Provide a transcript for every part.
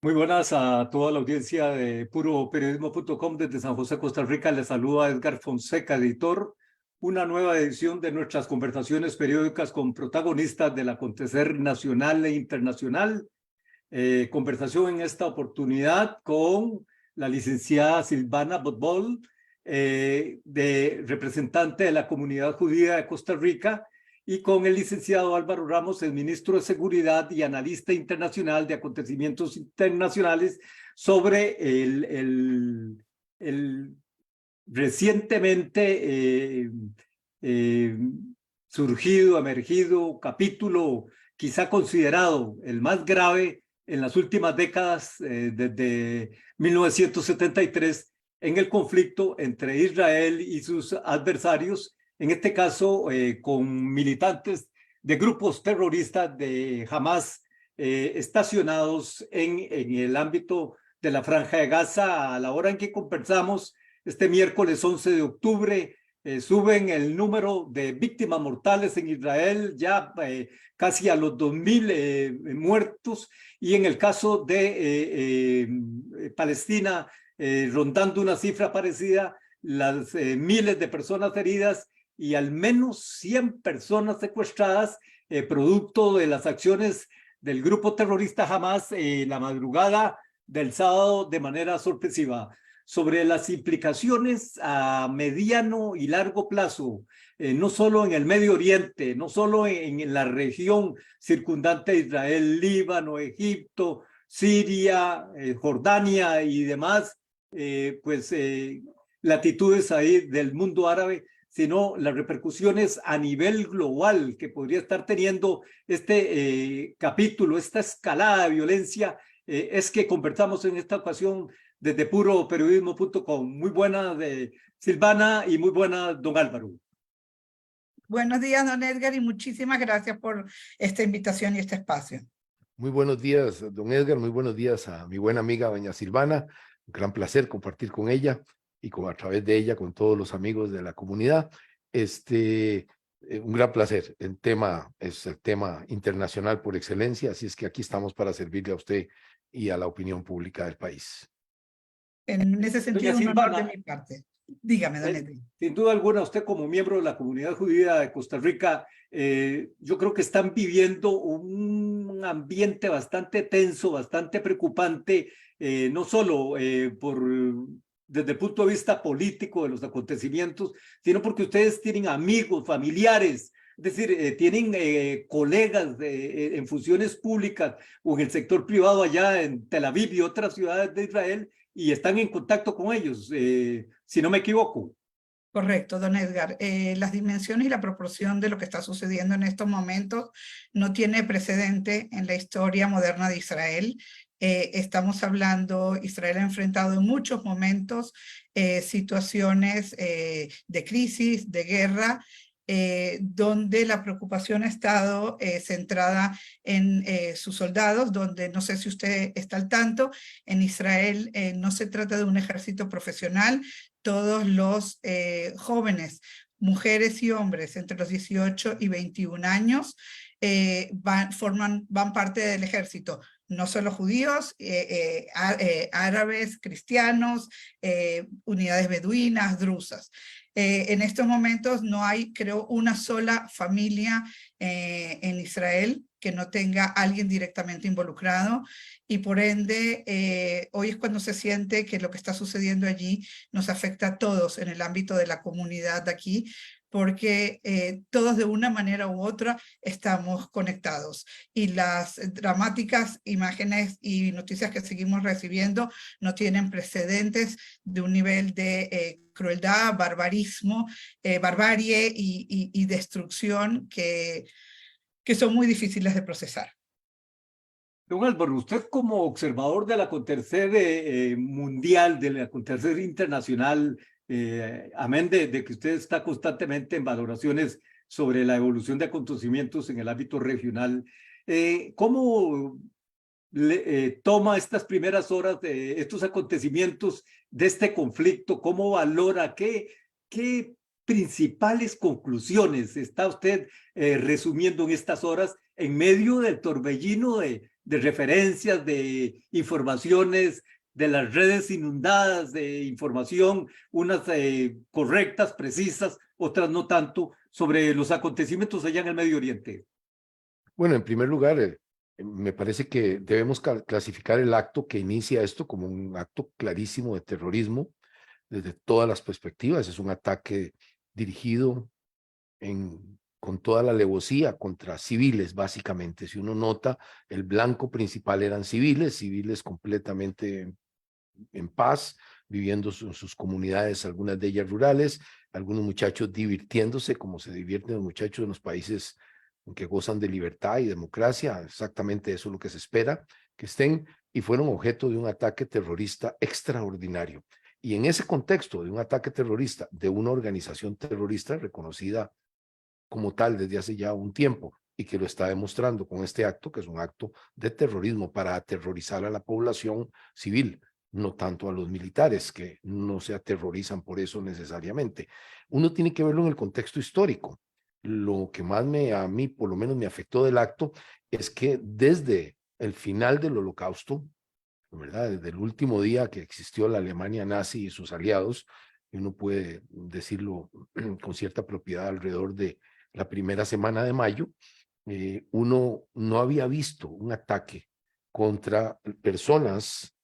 Muy buenas a toda la audiencia de puroperiodismo.com desde San José, Costa Rica. Les saluda Edgar Fonseca, editor. Una nueva edición de nuestras conversaciones periódicas con protagonistas del acontecer nacional e internacional. Conversación en esta oportunidad con la licenciada Silvana Botbol, representante de la comunidad judía de Costa Rica, y con el licenciado Álvaro Ramos, el ministro de Seguridad y analista internacional de acontecimientos internacionales, sobre el recientemente surgido, emergido capítulo quizá considerado el más grave en las últimas décadas, desde 1973, en el conflicto entre Israel y sus adversarios, en este caso con militantes de grupos terroristas de Hamas estacionados en el ámbito de la Franja de Gaza. A la hora en que conversamos, este miércoles 11 de octubre, suben el número de víctimas mortales en Israel ya casi a los 2.000 muertos, y en el caso de Palestina, rondando una cifra parecida, las miles de personas heridas y al menos 100 personas secuestradas, producto de las acciones del grupo terrorista Hamas la madrugada del sábado de manera sorpresiva. Sobre las implicaciones a mediano y largo plazo, no solo en el Medio Oriente, no solo en la región circundante a Israel, Líbano, Egipto, Siria, Jordania y demás, latitudes ahí del mundo árabe, sino las repercusiones a nivel global que podría estar teniendo este capítulo, esta escalada de violencia, es que conversamos en esta ocasión desde puroperiodismo.com. Muy buena Silvana y muy buena don Álvaro. Buenos días, don Edgar, y muchísimas gracias por esta invitación y este espacio. Muy buenos días, don Edgar, muy buenos días a mi buena amiga doña Silvana. Un gran placer compartir con ella y a través de ella con todos los amigos de la comunidad. Un gran placer. Es el tema internacional por excelencia, así es que aquí estamos para servirle a usted y a la opinión pública del país. En ese sentido, un honor de mi parte. Dígame, don Edgar. Sin duda alguna, usted como miembro de la comunidad judía de Costa Rica, yo creo que están viviendo un ambiente bastante tenso, bastante preocupante, no solo desde el punto de vista político de los acontecimientos, sino porque ustedes tienen amigos, familiares, es decir, tienen colegas en funciones públicas o en el sector privado allá en Tel Aviv y otras ciudades de Israel, y están en contacto con ellos, si no me equivoco. Correcto, don Edgar. Las dimensiones y la proporción de lo que está sucediendo en estos momentos no tiene precedente en la historia moderna de Israel. Estamos hablando, Israel ha enfrentado en muchos momentos situaciones de crisis, de guerra, donde la preocupación ha estado centrada en sus soldados, donde no sé si usted está al tanto, en Israel no se trata de un ejército profesional. Todos los jóvenes, mujeres y hombres entre los 18 y 21 años van parte del ejército, no solo judíos, árabes, cristianos, unidades beduinas, drusas. En estos momentos no hay, creo, una sola familia en Israel que no tenga a alguien directamente involucrado, y por ende hoy es cuando se siente que lo que está sucediendo allí nos afecta a todos en el ámbito de la comunidad de aquí, porque todos de una manera u otra estamos conectados, y las dramáticas imágenes y noticias que seguimos recibiendo no tienen precedentes de un nivel de crueldad, barbarismo, barbarie y destrucción que son muy difíciles de procesar. Don Álvaro, usted como observador del acontecer mundial, del acontecer internacional, amén de que usted está constantemente en valoraciones sobre la evolución de acontecimientos en el ámbito regional, ¿cómo toma estas primeras horas de estos acontecimientos de este conflicto? ¿Cómo valora? ¿Qué principales conclusiones está usted resumiendo en estas horas en medio del torbellino de de referencias, de informaciones, de las redes inundadas de información, unas correctas, precisas, otras no tanto, sobre los acontecimientos allá en el Medio Oriente? Bueno, en primer lugar, me parece que debemos clasificar el acto que inicia esto como un acto clarísimo de terrorismo desde todas las perspectivas. Es un ataque dirigido con toda la alevosía contra civiles, básicamente. Si uno nota, el blanco principal eran civiles completamente en paz, viviendo en sus comunidades, algunas de ellas rurales, algunos muchachos divirtiéndose como se divierten los muchachos en los países que gozan de libertad y democracia. Exactamente eso es lo que se espera que estén, y fueron objeto de un ataque terrorista extraordinario. Y en ese contexto de un ataque terrorista de una organización terrorista reconocida como tal desde hace ya un tiempo, y que lo está demostrando con este acto, que es un acto de terrorismo para aterrorizar a la población civil, no tanto a los militares, que no se aterrorizan por eso necesariamente. Uno tiene que verlo en el contexto histórico. Lo que más a mí, por lo menos, me afectó del acto es que desde el final del Holocausto, ¿verdad? Desde el último día que existió la Alemania nazi y sus aliados, y uno puede decirlo con cierta propiedad alrededor de la primera semana de mayo, uno no había visto un ataque contra personas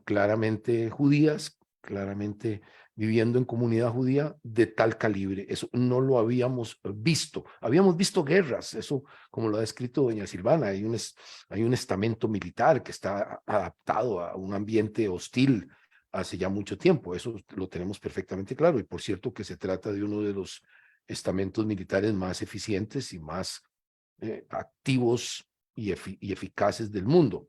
claramente judías, claramente viviendo en comunidad judía de tal calibre. Eso no lo habíamos visto. Habíamos visto guerras, eso como lo ha descrito doña Silvana, hay un estamento militar que está adaptado a un ambiente hostil hace ya mucho tiempo, eso lo tenemos perfectamente claro, y por cierto que se trata de uno de los estamentos militares más eficientes y más activos y eficaces del mundo,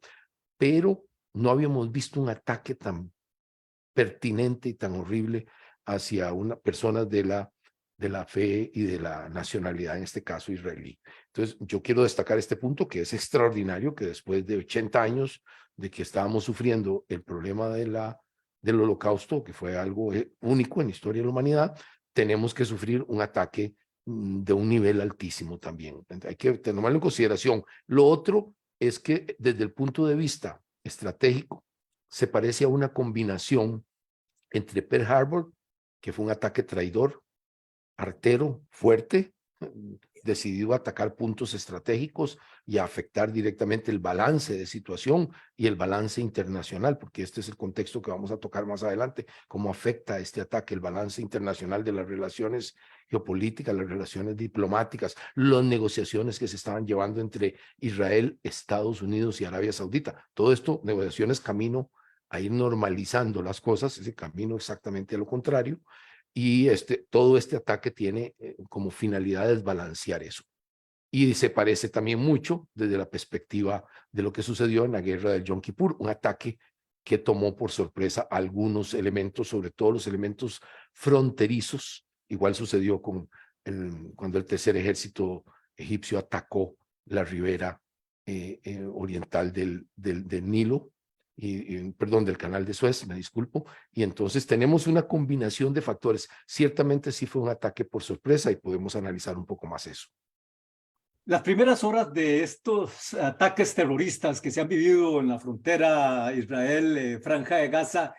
pero no habíamos visto un ataque tan pertinente y tan horrible hacia personas de la fe y de la nacionalidad, en este caso israelí. Entonces, yo quiero destacar este punto que es extraordinario, que después de 80 años de que estábamos sufriendo el problema del Holocausto, que fue algo único en la historia de la humanidad, tenemos que sufrir un ataque de un nivel altísimo también. Hay que tomarlo en consideración. Lo otro es que desde el punto de vista estratégico se parece a una combinación entre Pearl Harbor, que fue un ataque traidor, artero, fuerte, decidido a atacar puntos estratégicos y a afectar directamente el balance de situación y el balance internacional, porque este es el contexto que vamos a tocar más adelante, cómo afecta este ataque el balance internacional de las relaciones geopolíticas, las relaciones diplomáticas, las negociaciones que se estaban llevando entre Israel, Estados Unidos y Arabia Saudita. Todo esto, negociaciones camino a ir normalizando las cosas, ese camino exactamente a lo contrario, y todo este ataque tiene como finalidad desbalancear eso. Y se parece también mucho desde la perspectiva de lo que sucedió en la guerra del Yom Kippur, un ataque que tomó por sorpresa algunos elementos, sobre todo los elementos fronterizos. Igual sucedió cuando el tercer ejército egipcio atacó la ribera oriental del Nilo, perdón, del canal de Suez, me disculpo, y entonces tenemos una combinación de factores. Ciertamente sí fue un ataque por sorpresa y podemos analizar un poco más eso. Las primeras horas de estos ataques terroristas que se han vivido en la frontera Israel-Franja de Gaza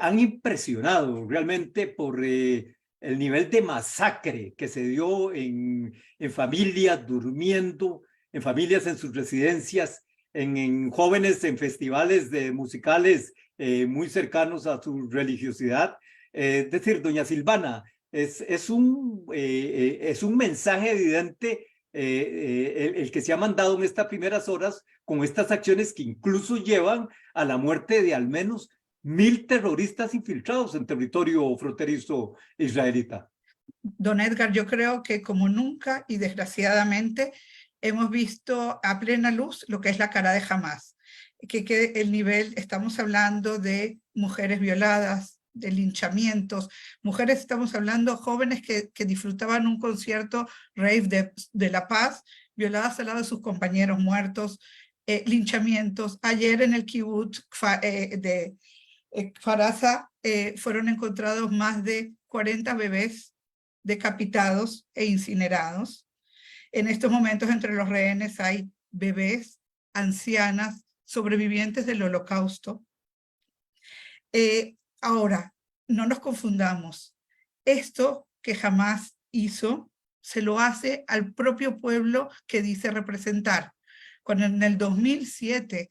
han impresionado realmente por el nivel de masacre que se dio en familias durmiendo, en familias en sus residencias, en jóvenes en festivales musicales muy cercanos a su religiosidad. Es decir, doña Silvana, es un mensaje evidente el que se ha mandado en estas primeras horas con estas acciones que incluso llevan a la muerte de al menos 1.000 terroristas infiltrados en territorio fronterizo israelita. Don Edgar, yo creo que como nunca y desgraciadamente hemos visto a plena luz lo que es la cara de Hamás, que el nivel, estamos hablando de mujeres violadas, de linchamientos, mujeres, estamos hablando jóvenes que disfrutaban un concierto rave de la paz, violadas al lado de sus compañeros muertos, linchamientos. Ayer en el kibbutz de Kfar Aza fueron encontrados más de 40 bebés decapitados e incinerados. En estos momentos entre los rehenes hay bebés, ancianas, sobrevivientes del Holocausto. Ahora, no nos confundamos. Esto que Hamás hizo, se lo hace al propio pueblo que dice representar. Cuando en el 2007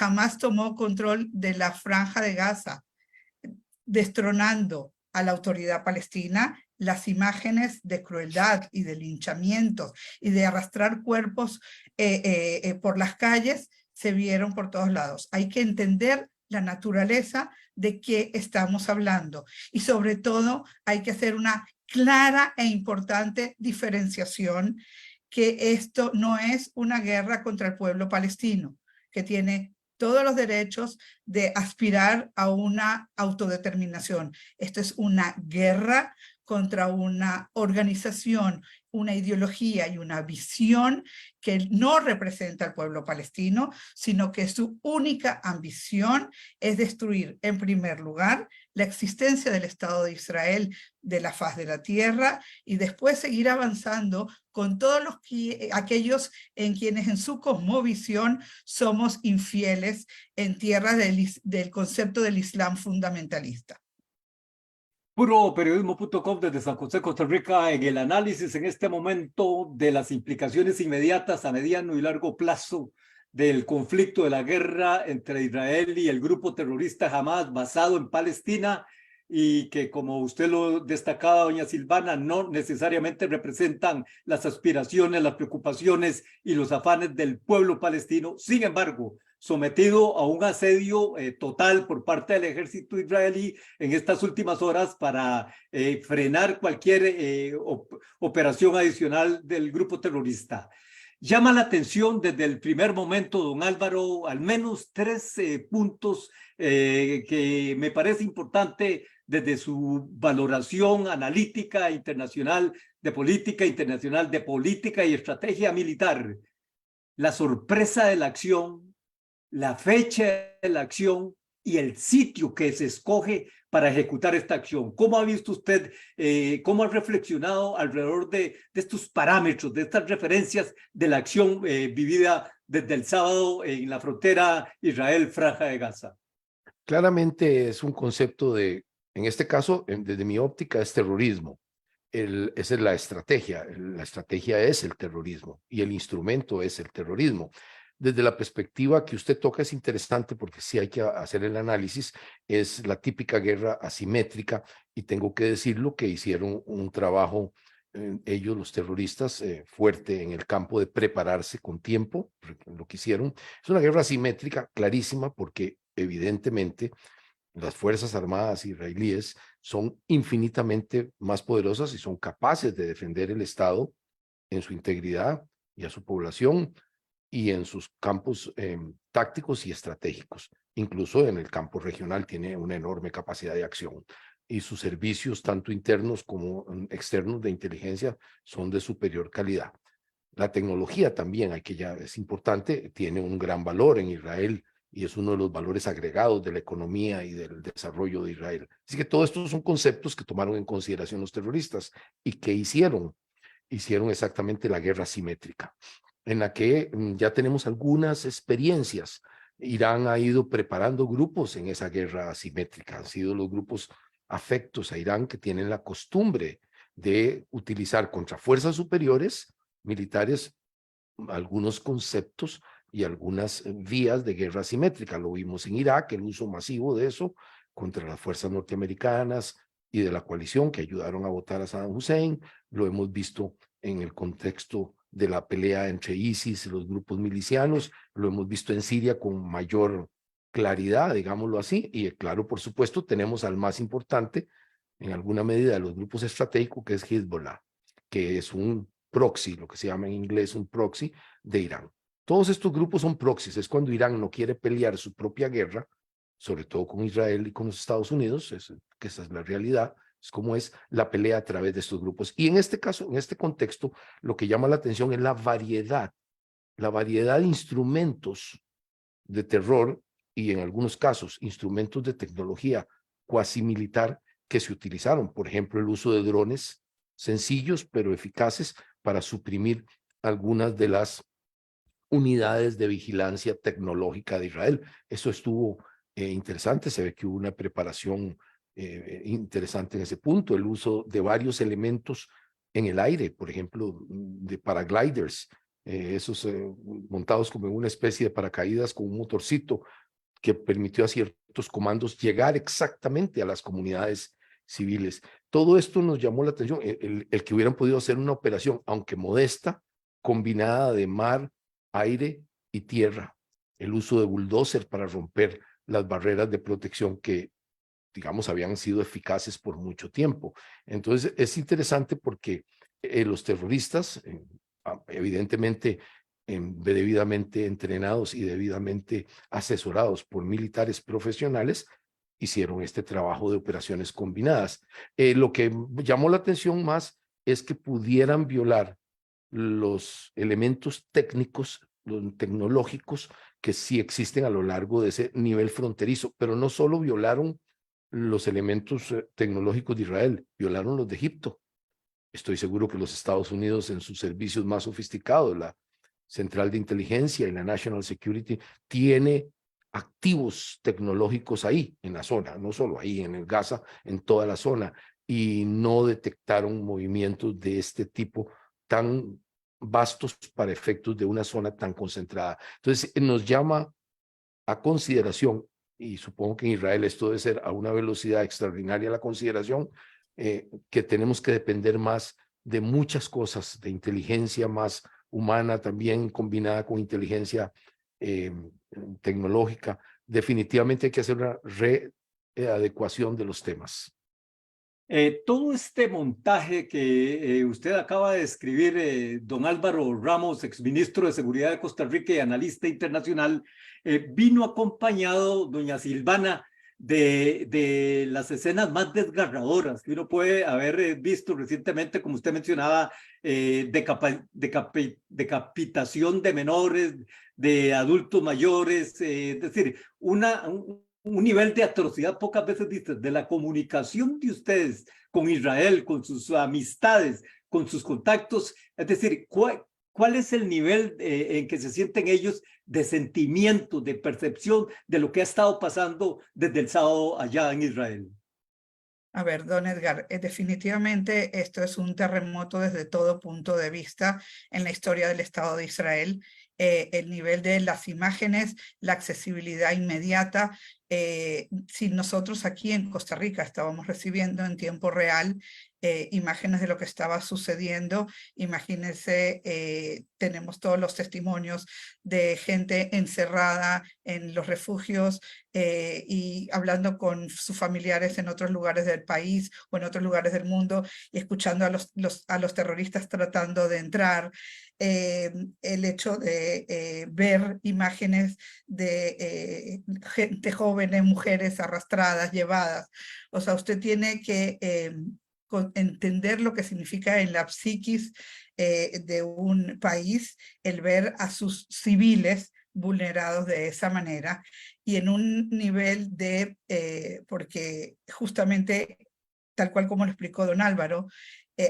Hamás tomó control de la Franja de Gaza, destronando a la autoridad palestina, las imágenes de crueldad y de linchamientos y de arrastrar cuerpos por las calles se vieron por todos lados. Hay que entender la naturaleza de qué estamos hablando y sobre todo hay que hacer una clara e importante diferenciación, que esto no es una guerra contra el pueblo palestino, que tiene todos los derechos de aspirar a una autodeterminación. Esto es una guerra contra una organización, una ideología y una visión que no representa al pueblo palestino, sino que su única ambición es destruir, en primer lugar, la existencia del Estado de Israel de la faz de la tierra y después seguir avanzando con todos aquellos en quienes en su cosmovisión somos infieles en tierra del concepto del Islam fundamentalista. Puroperiodismo.com desde San José, Costa Rica, en el análisis en este momento de las implicaciones inmediatas a mediano y largo plazo del conflicto de la guerra entre Israel y el grupo terrorista Hamás basado en Palestina y que, como usted lo destacaba, doña Silvana, no necesariamente representan las aspiraciones, las preocupaciones y los afanes del pueblo palestino. Sin embargo, sometido a un asedio total por parte del ejército israelí en estas últimas horas para frenar cualquier operación adicional del grupo terrorista. Llama la atención desde el primer momento, don Álvaro, al menos 3 puntos que me parece importante desde su valoración analítica internacional, de política internacional, de política y estrategia militar. La sorpresa de la acción, la fecha de la acción y el sitio que se escoge para ejecutar esta acción. ¿Cómo ha visto usted, cómo ha reflexionado alrededor de estos parámetros, de estas referencias de la acción vivida desde el sábado en la frontera Israel-Franja de Gaza? Claramente es un concepto de, en este caso, desde mi óptica, es terrorismo. Esa es la estrategia. La estrategia es el terrorismo y el instrumento es el terrorismo. Desde la perspectiva que usted toca es interesante porque sí hay que hacer el análisis. Es la típica guerra asimétrica y tengo que decirlo que hicieron un trabajo, ellos los terroristas, fuerte en el campo de prepararse con tiempo, lo que hicieron. Es una guerra asimétrica clarísima porque evidentemente las Fuerzas Armadas israelíes son infinitamente más poderosas y son capaces de defender el Estado en su integridad y a su población y en sus campos tácticos y estratégicos. Incluso en el campo regional tiene una enorme capacidad de acción y sus servicios, tanto internos como externos de inteligencia, son de superior calidad. La tecnología también, ya es importante, tiene un gran valor en Israel y es uno de los valores agregados de la economía y del desarrollo de Israel. Así que todos estos son conceptos que tomaron en consideración los terroristas y que hicieron exactamente la guerra asimétrica, en la que ya tenemos algunas experiencias. Irán ha ido preparando grupos en esa guerra asimétrica, han sido los grupos afectos a Irán que tienen la costumbre de utilizar contra fuerzas superiores militares algunos conceptos y algunas vías de guerra asimétrica. Lo vimos en Irak, el uso masivo de eso contra las fuerzas norteamericanas y de la coalición que ayudaron a votar a Saddam Hussein. Lo hemos visto en el contexto de la pelea entre ISIS y los grupos milicianos. Lo hemos visto en Siria con mayor claridad, digámoslo así. Y claro, por supuesto, tenemos al más importante, en alguna medida, de los grupos estratégicos, que es Hezbollah, que es un proxy, lo que se llama en inglés un proxy de Irán. Todos estos grupos son proxies, es cuando Irán no quiere pelear su propia guerra, sobre todo con Israel y con los Estados Unidos, que esa es la realidad, es como es la pelea a través de estos grupos. Y en este caso, en este contexto, lo que llama la atención es la variedad de instrumentos de terror y en algunos casos instrumentos de tecnología cuasi militar que se utilizaron. Por ejemplo, el uso de drones sencillos pero eficaces para suprimir algunas de las unidades de vigilancia tecnológica de Israel. Eso estuvo interesante, se ve que hubo una preparación interesante en ese punto, el uso de varios elementos en el aire, por ejemplo, de paragliders, esos montados como en una especie de paracaídas con un motorcito que permitió a ciertos comandos llegar exactamente a las comunidades civiles. Todo esto nos llamó la atención, el que hubieran podido hacer una operación, aunque modesta, combinada de mar, aire y tierra, el uso de bulldozer para romper las barreras de protección que, digamos, habían sido eficaces por mucho tiempo. Entonces, es interesante porque los terroristas, evidentemente, debidamente entrenados y debidamente asesorados por militares profesionales, hicieron este trabajo de operaciones combinadas. Lo que llamó la atención más es que pudieran violar los elementos técnicos, los tecnológicos que sí existen a lo largo de ese nivel fronterizo, pero no solo violaron los elementos tecnológicos de Israel, violaron los de Egipto. Estoy seguro que los Estados Unidos en sus servicios más sofisticados, la Central de Inteligencia y la National Security, tiene activos tecnológicos ahí en la zona, no solo ahí en el Gaza, en toda la zona, y no detectaron movimientos de este tipo tan vastos para efectos de una zona tan concentrada. Entonces, nos llama a consideración, y supongo que en Israel esto debe ser a una velocidad extraordinaria la consideración, que tenemos que depender más de muchas cosas, de inteligencia más humana también combinada con inteligencia tecnológica. Definitivamente hay que hacer una readecuación de los temas. Todo este montaje que usted acaba de describir, don Álvaro Ramos, exministro de Seguridad de Costa Rica y analista internacional, vino acompañado, doña Silvana, de las escenas más desgarradoras que uno puede haber visto recientemente, como usted mencionaba, decapitación de menores, de adultos mayores, es decir, un nivel de atrocidad pocas veces visto, de la comunicación de ustedes con Israel, con sus amistades, con sus contactos, es decir, ¿cuál es el nivel en que se sienten ellos de sentimiento, de percepción de lo que ha estado pasando desde el sábado allá en Israel? A ver, don Edgar, definitivamente esto es un terremoto desde todo punto de vista en la historia del Estado de Israel. El nivel de las imágenes, la accesibilidad inmediata. Si nosotros aquí en Costa Rica estábamos recibiendo en tiempo real imágenes de lo que estaba sucediendo, imagínense, tenemos todos los testimonios de gente encerrada en los refugios y hablando con sus familiares en otros lugares del país o en otros lugares del mundo y escuchando a los terroristas tratando de entrar. El hecho de ver imágenes de gente jóvenes, mujeres arrastradas, llevadas. O sea, usted tiene que entender lo que significa en la psiquis de un país el ver a sus civiles vulnerados de esa manera y en un nivel de, porque justamente tal cual como lo explicó don Álvaro,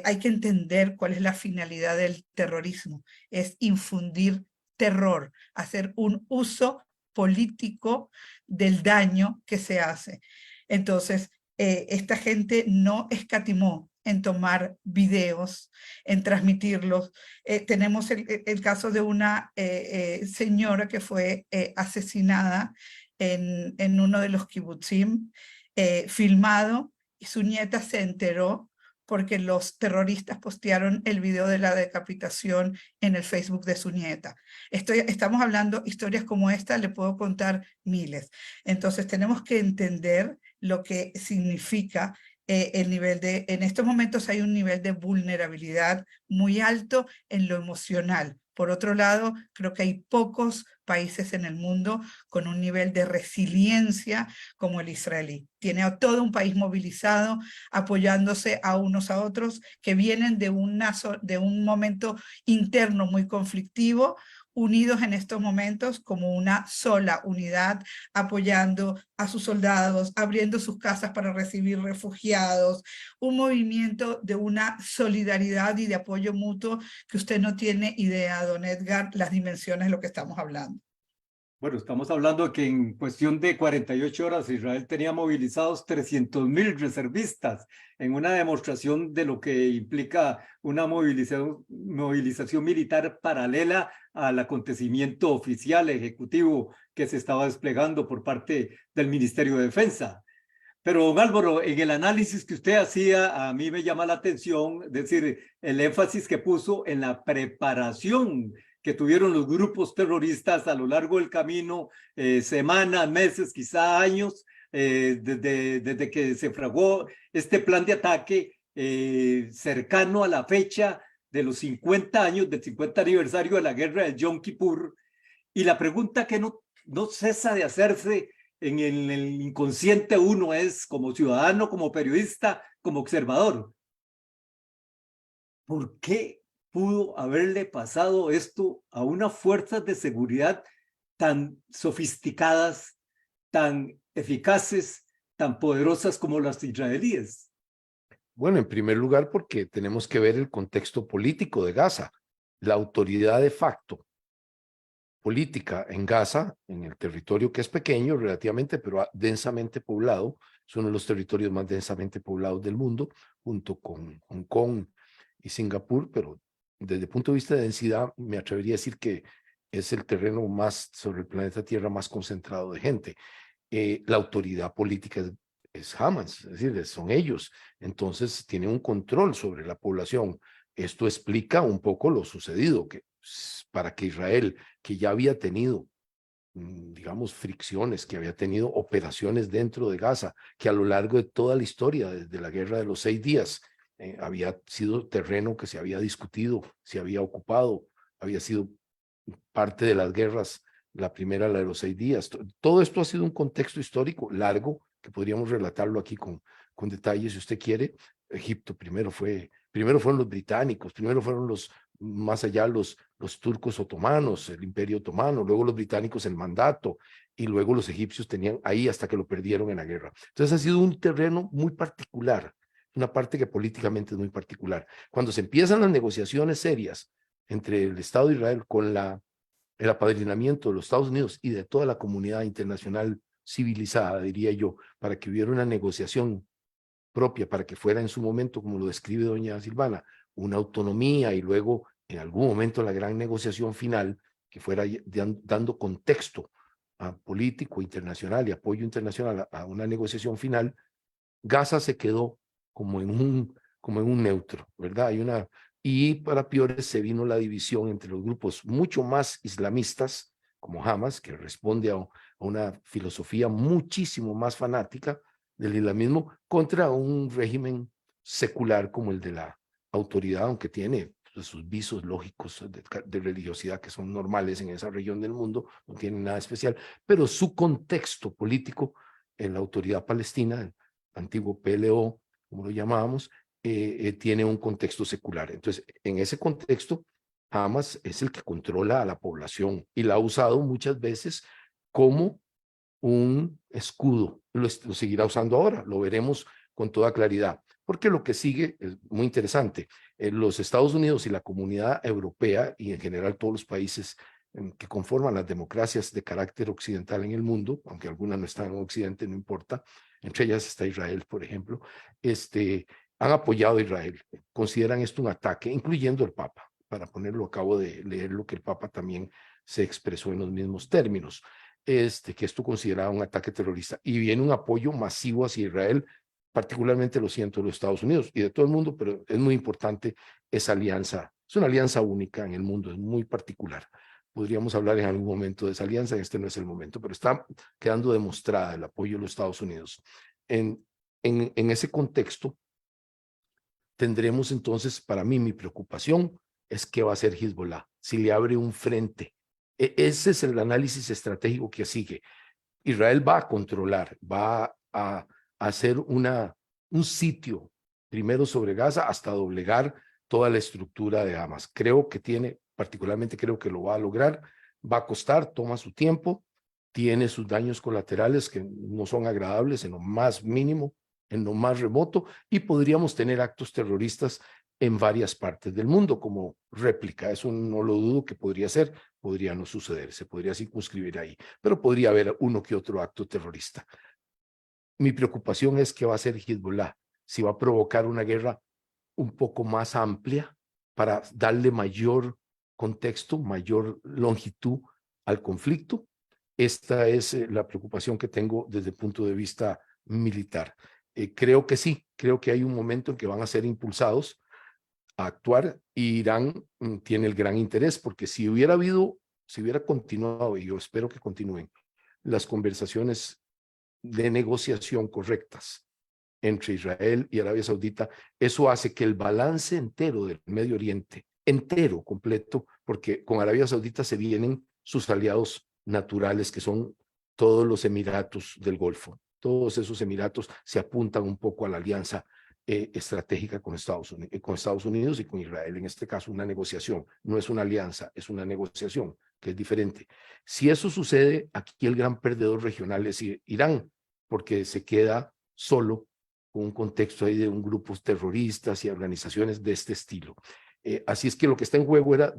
hay que entender cuál es la finalidad del terrorismo, es infundir terror, hacer un uso político del daño que se hace. Entonces, esta gente no escatimó en tomar videos, en transmitirlos. Tenemos el caso de una señora que fue asesinada en uno de los kibutzim, filmado, y su nieta se enteró porque los terroristas postearon el video de la decapitación en el Facebook de su nieta. Estamos hablando historias como esta, le puedo contar miles. Entonces tenemos que entender lo que significa el nivel de, en estos momentos hay un nivel de vulnerabilidad muy alto en lo emocional. Por otro lado, creo que hay pocos países en el mundo con un nivel de resiliencia como el israelí. Tiene a todo un país movilizado, apoyándose a unos a otros, que vienen de un momento interno muy conflictivo, unidos en estos momentos como una sola unidad, apoyando a sus soldados, abriendo sus casas para recibir refugiados, un movimiento de una solidaridad y de apoyo mutuo que usted no tiene idea, don Edgar, las dimensiones de lo que estamos hablando. Bueno, estamos hablando de que en cuestión de 48 horas Israel tenía movilizados 300.000 reservistas en una demostración de lo que implica una movilización militar paralela al acontecimiento oficial ejecutivo que se estaba desplegando por parte del Ministerio de Defensa. Pero, don Álvaro, en el análisis que usted hacía, a mí me llama la atención, es decir, el énfasis que puso en la preparación que tuvieron los grupos terroristas a lo largo del camino, semanas, meses, quizá años, desde que se fraguó este plan de ataque cercano a la fecha de los 50 años, del 50 aniversario de la guerra del Yom Kippur. Y la pregunta que no cesa de hacerse en el inconsciente uno es, como ciudadano, como periodista, como observador, ¿por qué pudo haberle pasado esto a unas fuerzas de seguridad tan sofisticadas, tan eficaces, tan poderosas como las israelíes? Bueno, en primer lugar, porque tenemos que ver el contexto político de Gaza. La autoridad de facto política en Gaza, en el territorio que es pequeño relativamente, pero densamente poblado, es uno de los territorios más densamente poblados del mundo, junto con Hong Kong y Singapur, pero desde el punto de vista de densidad, me atrevería a decir que es el terreno más sobre el planeta Tierra más concentrado de gente. La autoridad política es Hamas, es decir, son ellos. Entonces, tienen un control sobre la población. Esto explica un poco lo sucedido, que para que Israel, que ya había tenido, digamos, fricciones, que había tenido operaciones dentro de Gaza, que a lo largo de toda la historia, desde la guerra de los 6 días, había sido terreno que se había discutido, se había ocupado, había sido parte de las guerras, la primera, la de los 6 días. Todo esto ha sido un contexto histórico largo, que podríamos relatarlo aquí con detalles si usted quiere. Egipto primero fueron los británicos, primero fueron más allá los turcos otomanos, el imperio otomano, luego los británicos el mandato, y luego los egipcios tenían ahí hasta que lo perdieron en la guerra. Entonces ha sido un terreno muy particular, una parte que políticamente es muy particular. Cuando se empiezan las negociaciones serias entre el Estado de Israel con el apadrinamiento de los Estados Unidos y de toda la comunidad internacional civilizada, diría yo, para que hubiera una negociación propia, para que fuera en su momento, como lo describe doña Silvana, una autonomía y luego en algún momento la gran negociación final, que fuera dando contexto político internacional y apoyo internacional a una negociación final. Gaza se quedó como en un neutro, ¿verdad? Y para peores se vino la división entre los grupos mucho más islamistas, como Hamas, que responde a una filosofía muchísimo más fanática del islamismo, contra un régimen secular como el de la autoridad, aunque tiene sus visos lógicos de religiosidad que son normales en esa región del mundo, no tiene nada especial, pero su contexto político en la autoridad palestina, el antiguo PLO, como lo llamábamos, tiene un contexto secular. Entonces, en ese contexto, Hamas es el que controla a la población y la ha usado muchas veces como un escudo. Lo seguirá usando ahora, lo veremos con toda claridad, porque lo que sigue es muy interesante. Los Estados Unidos y la comunidad europea y en general todos los países que conforman las democracias de carácter occidental en el mundo, aunque algunas no están en Occidente, no importa, entre ellas está Israel, por ejemplo, han apoyado a Israel, consideran esto un ataque, incluyendo el Papa. Para ponerlo, acabo de leer lo que el Papa también se expresó en los mismos términos, que esto consideraba un ataque terrorista, y viene un apoyo masivo hacia Israel, particularmente lo siento de los Estados Unidos y de todo el mundo, pero es muy importante esa alianza, es una alianza única en el mundo, es muy particular. Podríamos hablar en algún momento de esa alianza, este no es el momento, pero está quedando demostrada el apoyo de los Estados Unidos. En ese contexto, tendremos entonces, para mí, mi preocupación es qué va a hacer Hezbollah, si le abre un frente. Ese es el análisis estratégico que sigue. Israel va a controlar, va a hacer un sitio, primero sobre Gaza, hasta doblegar toda la estructura de Hamas. Creo que tiene particularmente creo que lo va a lograr. Va a costar, toma su tiempo, tiene sus daños colaterales que no son agradables en lo más mínimo, en lo más remoto, y podríamos tener actos terroristas en varias partes del mundo como réplica. Eso no lo dudo que podría ser, podría no suceder, se podría circunscribir ahí, pero podría haber uno que otro acto terrorista. Mi preocupación es que va a ser Hezbollah, si va a provocar una guerra un poco más amplia para darle mayor contexto, mayor longitud al conflicto. Esta es la preocupación que tengo desde el punto de vista militar. Creo que sí, creo que hay un momento en que van a ser impulsados a actuar y Irán tiene el gran interés, porque si hubiera continuado, y yo espero que continúen, las conversaciones de negociación correctas entre Israel y Arabia Saudita, eso hace que el balance entero del Medio Oriente, entero, completo, porque con Arabia Saudita se vienen sus aliados naturales, que son todos los Emiratos del Golfo. Todos esos Emiratos se apuntan un poco a la alianza estratégica con Estados Unidos y con Israel. En este caso, una negociación. No es una alianza, es una negociación, que es diferente. Si eso sucede, aquí el gran perdedor regional es Irán, porque se queda solo con un contexto ahí de un grupos terroristas y organizaciones de este estilo. Así es que lo que está en juego era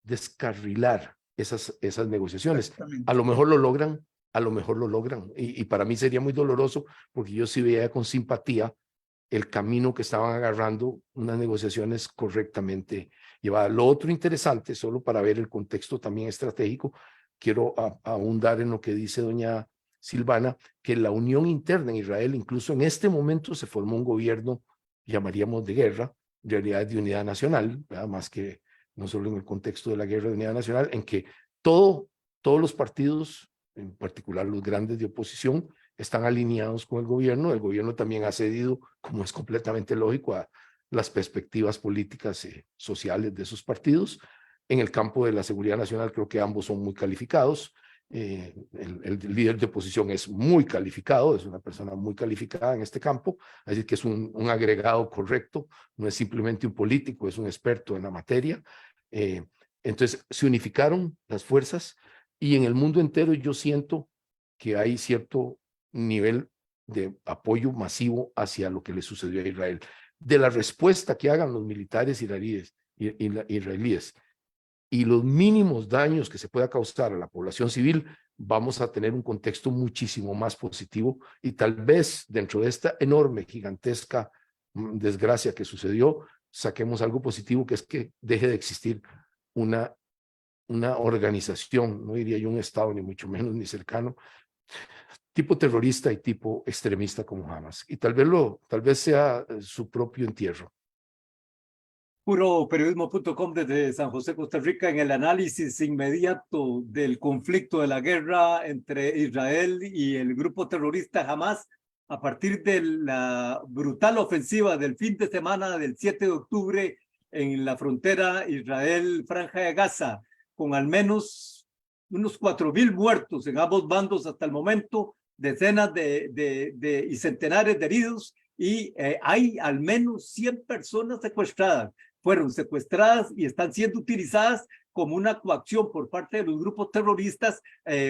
descarrilar esas negociaciones. A lo mejor lo logran, a lo mejor lo logran. Y para mí sería muy doloroso, porque yo sí veía con simpatía el camino que estaban agarrando, unas negociaciones correctamente llevadas. Lo otro interesante, solo para ver el contexto también estratégico, quiero ahondar en lo que dice doña Silvana, que la unión interna en Israel, incluso en este momento se formó un gobierno, llamaríamos de guerra, en realidad de unidad nacional, ¿verdad? Más que no solo en el contexto de la guerra de unidad nacional, en que todos los partidos, en particular los grandes de oposición, están alineados con el gobierno también ha cedido, como es completamente lógico, a las perspectivas políticas y sociales de esos partidos. En el campo de la seguridad nacional creo que ambos son muy calificados. El líder de oposición es muy calificado, es una persona muy calificada en este campo, así que es un agregado correcto, no es simplemente un político, es un experto en la materia. Entonces se unificaron las fuerzas y en el mundo entero yo siento que hay cierto nivel de apoyo masivo hacia lo que le sucedió a Israel. De la respuesta que hagan los militares israelíes y los mínimos daños que se pueda causar a la población civil, vamos a tener un contexto muchísimo más positivo y tal vez dentro de esta enorme, gigantesca desgracia que sucedió, saquemos algo positivo, que es que deje de existir una organización, no diría yo un Estado, ni mucho menos, ni cercano, tipo terrorista y tipo extremista como Hamas. Y tal vez sea su propio entierro. Puroperiodismo.com desde San José, Costa Rica, en el análisis inmediato del conflicto de la guerra entre Israel y el grupo terrorista Hamas a partir de la brutal ofensiva del fin de semana del 7 de octubre en la frontera Israel-Franja de Gaza, con al menos unos 4,000 muertos en ambos bandos hasta el momento, decenas y centenares de heridos, y hay al menos 100 personas secuestradas. Fueron secuestradas y están siendo utilizadas como una coacción por parte de los grupos terroristas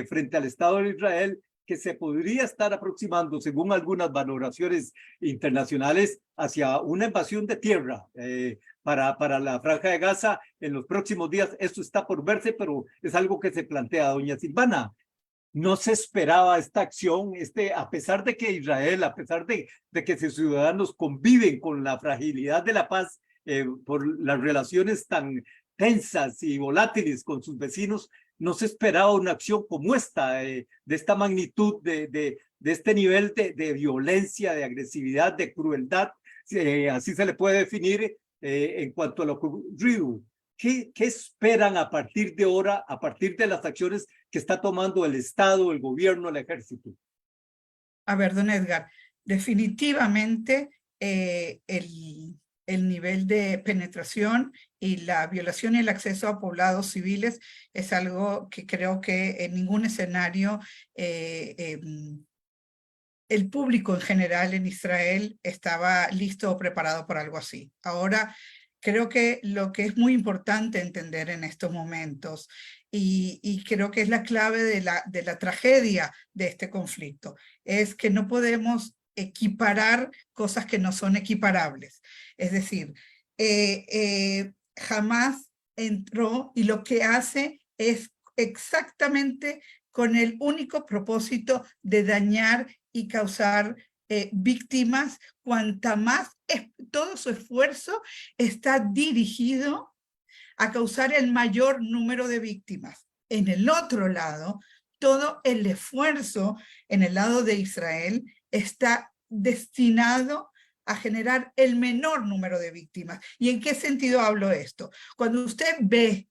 frente al Estado de Israel, que se podría estar aproximando, según algunas valoraciones internacionales, hacia una invasión de tierra para la Franja de Gaza en los próximos días. Esto está por verse, pero es algo que se plantea. Doña Silvana, no se esperaba esta acción, a pesar de que Israel, a pesar de que sus ciudadanos conviven con la fragilidad de la paz por las relaciones tan tensas y volátiles con sus vecinos, no se esperaba una acción como esta, de esta magnitud, de este nivel de violencia, de agresividad, de crueldad, así se le puede definir en cuanto a lo ocurrido. ¿Qué esperan a partir de ahora, a partir de las acciones que está tomando el Estado, el gobierno, el ejército? A ver, don Edgar, definitivamente el nivel de penetración y la violación y el acceso a poblados civiles es algo que creo que en ningún escenario el público en general en Israel estaba listo o preparado para algo así. Ahora, Creo que lo que es muy importante entender en estos momentos, y creo que es la clave de la tragedia de este conflicto, es que no podemos equiparar cosas que no son equiparables. Es decir, Hamás entró y lo que hace es exactamente con el único propósito de dañar y causar víctimas. Cuanta más, todo su esfuerzo está dirigido a causar el mayor número de víctimas. En el otro lado, todo el esfuerzo en el lado de Israel está destinado a generar el menor número de víctimas. ¿Y en qué sentido hablo esto? Cuando usted ve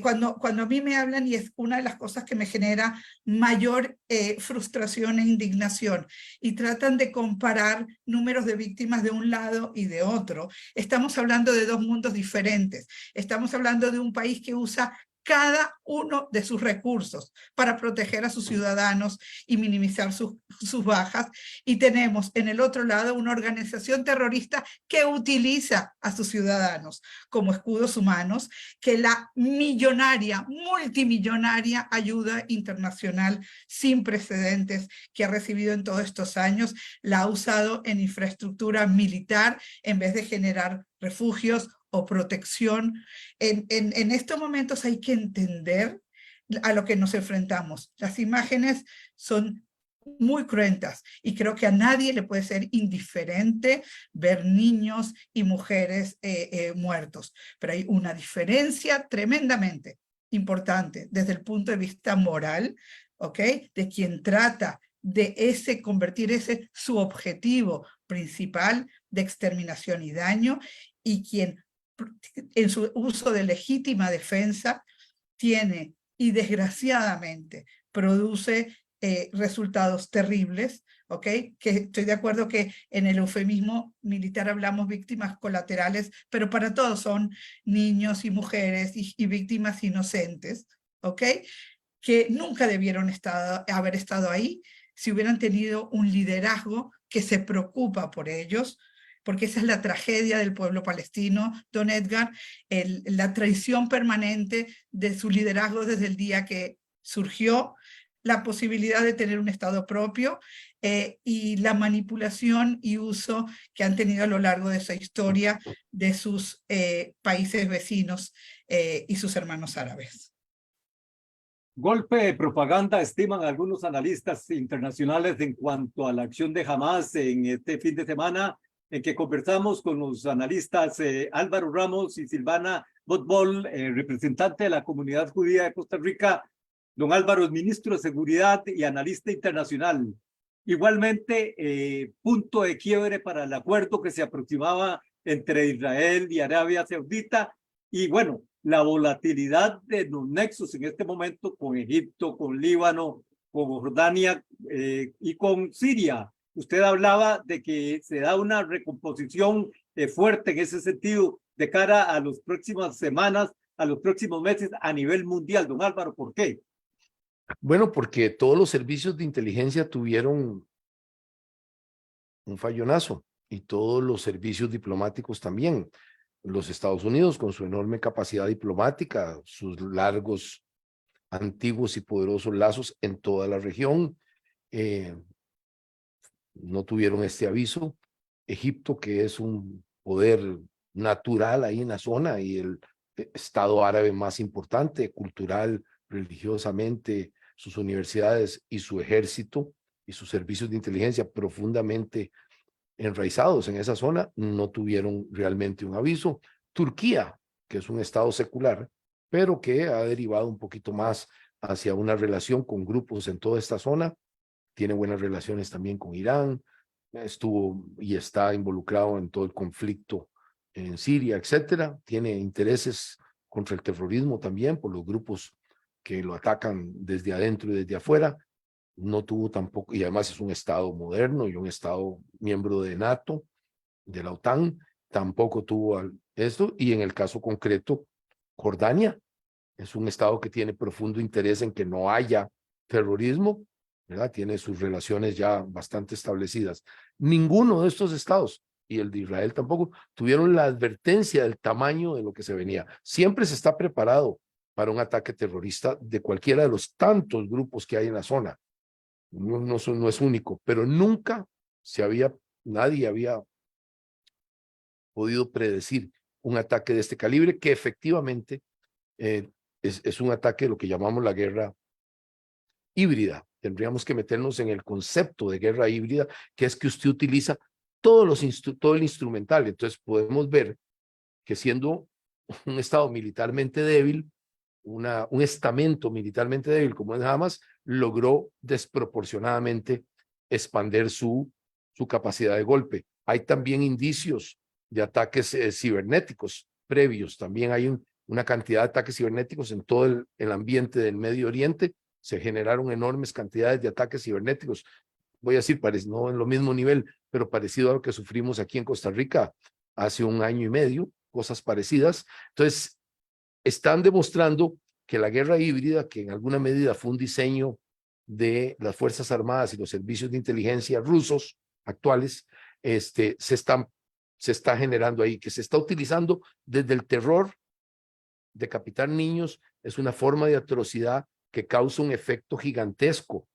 cuando a mí me hablan, y es una de las cosas que me genera mayor frustración e indignación, y tratan de comparar números de víctimas de un lado y de otro, estamos hablando de dos mundos diferentes. Estamos hablando de un país que usa cada uno de sus recursos para proteger a sus ciudadanos y minimizar sus bajas. Y tenemos en el otro lado una organización terrorista que utiliza a sus ciudadanos como escudos humanos, que la millonaria, multimillonaria ayuda internacional sin precedentes que ha recibido en todos estos años, la ha usado en infraestructura militar en vez de generar refugios o protección. En estos momentos hay que entender a lo que nos enfrentamos. Las imágenes son muy cruentas y creo que a nadie le puede ser indiferente ver niños y mujeres muertos, pero hay una diferencia tremendamente importante desde el punto de vista moral, ¿ok? De quien trata de convertir ese su objetivo principal de exterminación y daño, y quien en su uso de legítima defensa tiene y desgraciadamente produce resultados terribles, ¿ok? Que estoy de acuerdo que en el eufemismo militar hablamos víctimas colaterales, pero para todos son niños y mujeres y víctimas inocentes, ¿ok? Que nunca debieron haber estado ahí si hubieran tenido un liderazgo que se preocupa por ellos, porque esa es la tragedia del pueblo palestino, don Edgar, la traición permanente de su liderazgo desde el día que surgió la posibilidad de tener un Estado propio, y la manipulación y uso que han tenido a lo largo de esa historia de sus países vecinos y sus hermanos árabes. Golpe de propaganda, estiman algunos analistas internacionales en cuanto a la acción de Hamás en este fin de semana, en que conversamos con los analistas Álvaro Ramos y Silvana Botbol, representante de la comunidad judía de Costa Rica. Don Álvaro es ministro de Seguridad y analista internacional. Igualmente, punto de quiebre para el acuerdo que se aproximaba entre Israel y Arabia Saudita. Y bueno, la volatilidad de los nexos en este momento con Egipto, con Líbano, con Jordania y con Siria. Usted hablaba de que se da una recomposición fuerte en ese sentido de cara a las próximas semanas, a los próximos meses a nivel mundial. Don Álvaro, ¿por qué? Bueno, porque todos los servicios de inteligencia tuvieron un fallonazo y todos los servicios diplomáticos también. Los Estados Unidos, con su enorme capacidad diplomática, sus largos, antiguos y poderosos lazos en toda la región, no tuvieron este aviso. Egipto, que es un poder natural ahí en la zona y el Estado árabe más importante, cultural, religiosamente, sus universidades y su ejército y sus servicios de inteligencia profundamente enraizados en esa zona, no tuvieron realmente un aviso. Turquía, que es un estado secular, pero que ha derivado un poquito más hacia una relación con grupos en toda esta zona, tiene buenas relaciones también con Irán, estuvo y está involucrado en todo el conflicto en Siria, etcétera, tiene intereses contra el terrorismo también por los grupos que lo atacan desde adentro y desde afuera. No tuvo tampoco, y además es un estado moderno y un estado miembro de NATO, de la OTAN, tampoco tuvo esto. Y en el caso concreto, Jordania es un estado que tiene profundo interés en que no haya terrorismo, ¿verdad? Tiene sus relaciones ya bastante establecidas. Ninguno de estos estados y el de Israel tampoco, tuvieron la advertencia del tamaño de lo que se venía. Siempre se está preparado para un ataque terrorista de cualquiera de los tantos grupos que hay en la zona. No es único, pero nunca nadie había podido predecir un ataque de este calibre, que efectivamente es un ataque de lo que llamamos la guerra híbrida. Tendríamos que meternos en el concepto de guerra híbrida, que es que usted utiliza todo el instrumental. Entonces podemos ver que siendo un estado militarmente débil, un estamento militarmente débil como es Hamas, logró desproporcionadamente expandir su capacidad de golpe. Hay también indicios de ataques cibernéticos previos. También hay una cantidad de ataques cibernéticos en todo el ambiente del Medio Oriente. Se generaron enormes cantidades de ataques cibernéticos. Voy a decir, no en lo mismo nivel, pero parecido a lo que sufrimos aquí en Costa Rica hace 1 año y medio, cosas parecidas. Entonces, están demostrando que la guerra híbrida, que en alguna medida fue un diseño de las Fuerzas Armadas y los servicios de inteligencia rusos actuales, se está generando ahí, que se está utilizando desde el terror. Decapitar niños es una forma de atrocidad que causa un efecto gigantesco.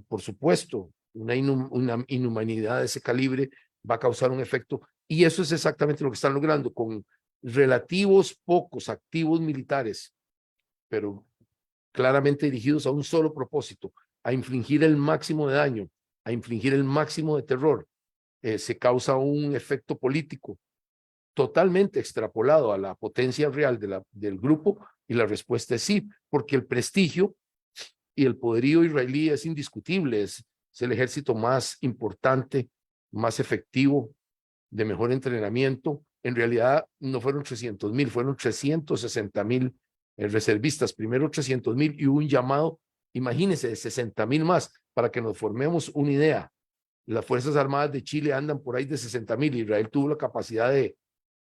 Por supuesto, una inhumanidad de ese calibre va a causar un efecto, y eso es exactamente lo que están logrando con relativos pocos activos militares, pero claramente dirigidos a un solo propósito, a infligir el máximo de daño, a infligir el máximo de terror. Se causa un efecto político totalmente extrapolado a la potencia real del grupo, y la respuesta es sí, porque el prestigio y el poderío israelí es indiscutible, es el ejército más importante, más efectivo, de mejor entrenamiento. En realidad no fueron 300,000, fueron 360,000 reservistas, primero 300,000 y un llamado, imagínense, de 60,000 más, para que nos formemos una idea. Las Fuerzas Armadas de Chile andan por ahí de 60,000, Israel tuvo la capacidad de,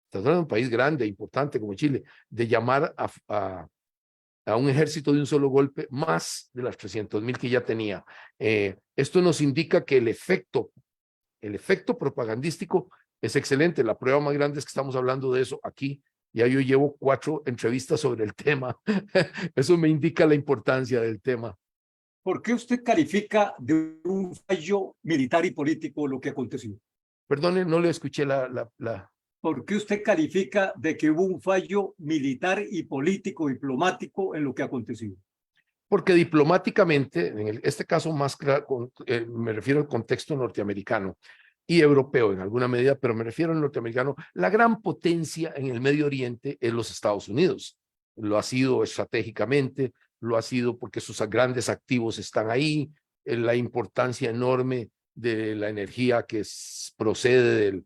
estamos hablando de un país grande, importante como Chile, de llamar a un ejército de un solo golpe más de las 300,000 que ya tenía. Esto nos indica que el efecto propagandístico es excelente. La prueba más grande es que estamos hablando de eso aquí. Ya yo llevo 4 entrevistas sobre el tema. Eso me indica la importancia del tema. ¿Por qué usted califica de un fallo militar y político lo que aconteció? Perdone, no le escuché ¿Por qué usted califica de que hubo un fallo militar y político, diplomático en lo que aconteció? Porque diplomáticamente, en este caso más claro, me refiero al contexto norteamericano y europeo en alguna medida, pero me refiero al norteamericano, la gran potencia en el Medio Oriente es los Estados Unidos. Lo ha sido estratégicamente, lo ha sido porque sus grandes activos están ahí, la importancia enorme de la energía que procede del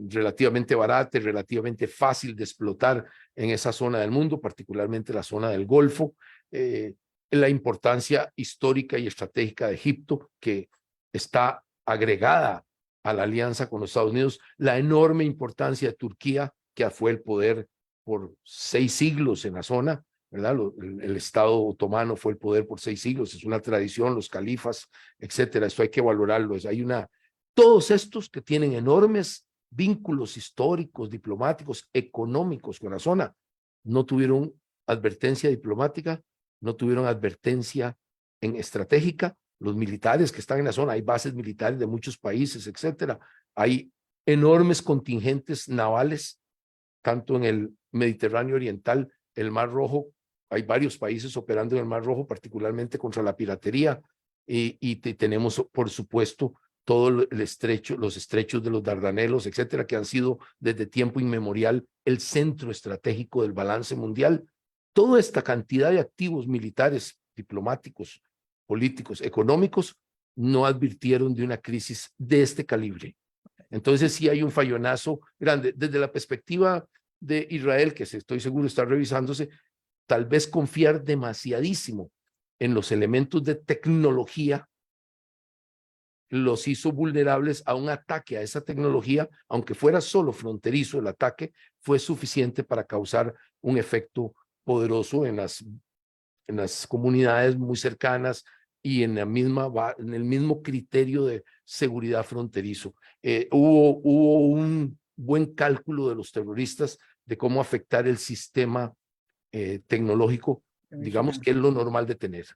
relativamente barata y relativamente fácil de explotar en esa zona del mundo, particularmente la zona del Golfo. La importancia histórica y estratégica de Egipto, que está agregada a la alianza con los Estados Unidos, la enorme importancia de Turquía, que fue el poder por 6 siglos en la zona, ¿verdad? El Estado otomano fue el poder por 6 siglos, es una tradición, los califas, etcétera. Esto hay que valorarlo. Todos estos que tienen enormes vínculos históricos, diplomáticos, económicos con la zona, no tuvieron advertencia diplomática, no tuvieron advertencia estratégica. Los militares que están en la zona, hay bases militares de muchos países, etcétera. Hay enormes contingentes navales, tanto en el Mediterráneo Oriental, el Mar Rojo. Hay varios países operando en el Mar Rojo, particularmente contra la piratería. Y tenemos, por supuesto, todo los estrechos de los Dardanelos, etcétera, que han sido desde tiempo inmemorial el centro estratégico del balance mundial. Toda esta cantidad de activos militares, diplomáticos, políticos, económicos, no advirtieron de una crisis de este calibre. Entonces sí hay un fallonazo grande. Desde la perspectiva de Israel, que estoy seguro está revisándose, tal vez confiar demasiadísimo en los elementos de tecnología los hizo vulnerables a un ataque a esa tecnología, aunque fuera solo fronterizo el ataque, fue suficiente para causar un efecto poderoso en las comunidades muy cercanas y en el mismo criterio de seguridad fronterizo. Hubo un buen cálculo de los terroristas de cómo afectar el sistema tecnológico, digamos que es lo normal de tener.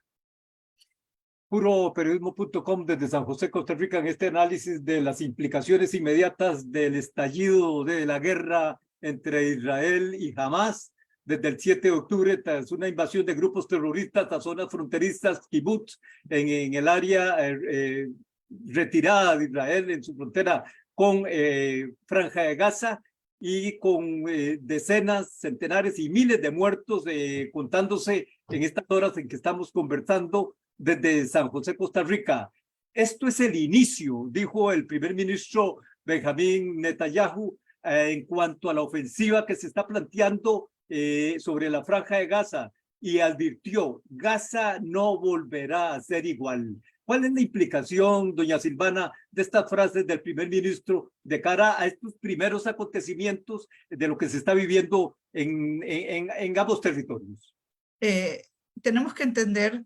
Puroperiodismo.com desde San José, Costa Rica, en este análisis de las implicaciones inmediatas del estallido de la guerra entre Israel y Hamás desde el 7 de octubre, tras una invasión de grupos terroristas a zonas fronterizas, kibbutz, en el área retirada de Israel, en su frontera con Franja de Gaza, y con decenas, centenares y miles de muertos contándose en estas horas en que estamos conversando desde San José, Costa Rica. Esto es el inicio, dijo el primer ministro Benjamín Netanyahu, en cuanto a la ofensiva que se está planteando sobre la Franja de Gaza, y advirtió: Gaza no volverá a ser igual. ¿Cuál es la implicación, doña Silvana, de estas frases del primer ministro de cara a estos primeros acontecimientos de lo que se está viviendo en ambos territorios? Tenemos que entender,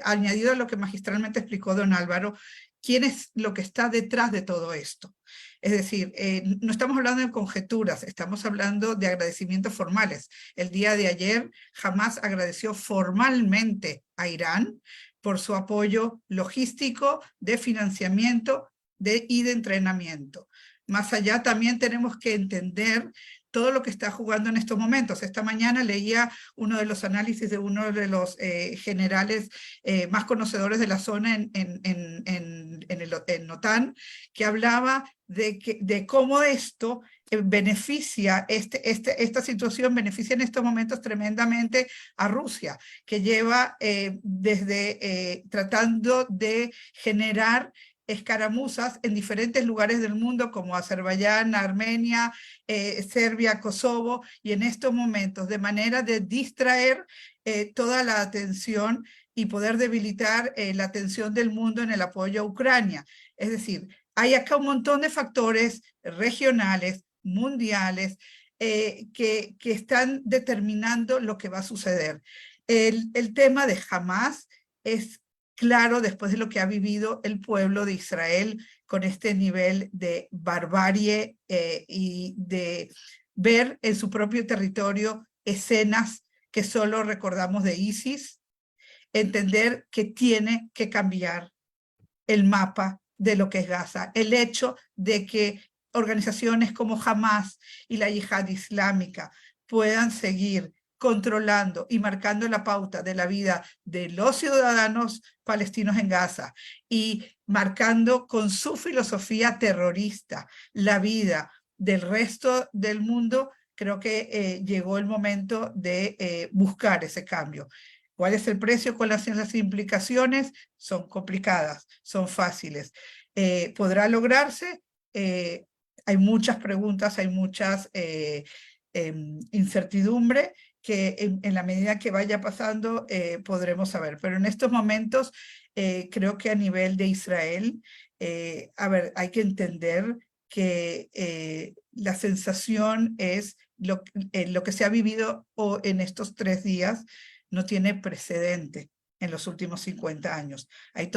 añadido a lo que magistralmente explicó don Álvaro, quién es lo que está detrás de todo esto. Es decir, no estamos hablando de conjeturas, estamos hablando de agradecimientos formales. El día de ayer, Hamás agradeció formalmente a Irán por su apoyo logístico, de financiamiento y de entrenamiento. Más allá, también tenemos que entender todo lo que está jugando en estos momentos. Esta mañana leía uno de los análisis de uno de los generales más conocedores de la zona en OTAN, que hablaba de cómo esto beneficia, esta situación beneficia en estos momentos tremendamente a Rusia, que lleva tratando de generar escaramuzas en diferentes lugares del mundo como Azerbaiyán, Armenia, Serbia, Kosovo, y en estos momentos de manera de distraer toda la atención y poder debilitar la atención del mundo en el apoyo a Ucrania. Es decir, hay acá un montón de factores regionales, mundiales, que están determinando lo que va a suceder. El tema de Hamás es claro después de lo que ha vivido el pueblo de Israel con este nivel de barbarie y de ver en su propio territorio escenas que solo recordamos de ISIS, entender que tiene que cambiar el mapa de lo que es Gaza. El hecho de que organizaciones como Hamás y la Yihad Islámica puedan seguir controlando y marcando la pauta de la vida de los ciudadanos palestinos en Gaza y marcando con su filosofía terrorista la vida del resto del mundo, creo que llegó el momento de buscar ese cambio. ¿Cuál es el precio? ¿Cuáles son las implicaciones? Son complicadas, son fáciles. ¿Podrá lograrse? Hay muchas preguntas, hay muchas incertidumbre que en la medida que vaya pasando podremos saber. Pero en estos momentos creo que a nivel de Israel, hay que entender que la sensación es lo que se ha vivido en estos 3 días no tiene precedente en los últimos 50 años. Hay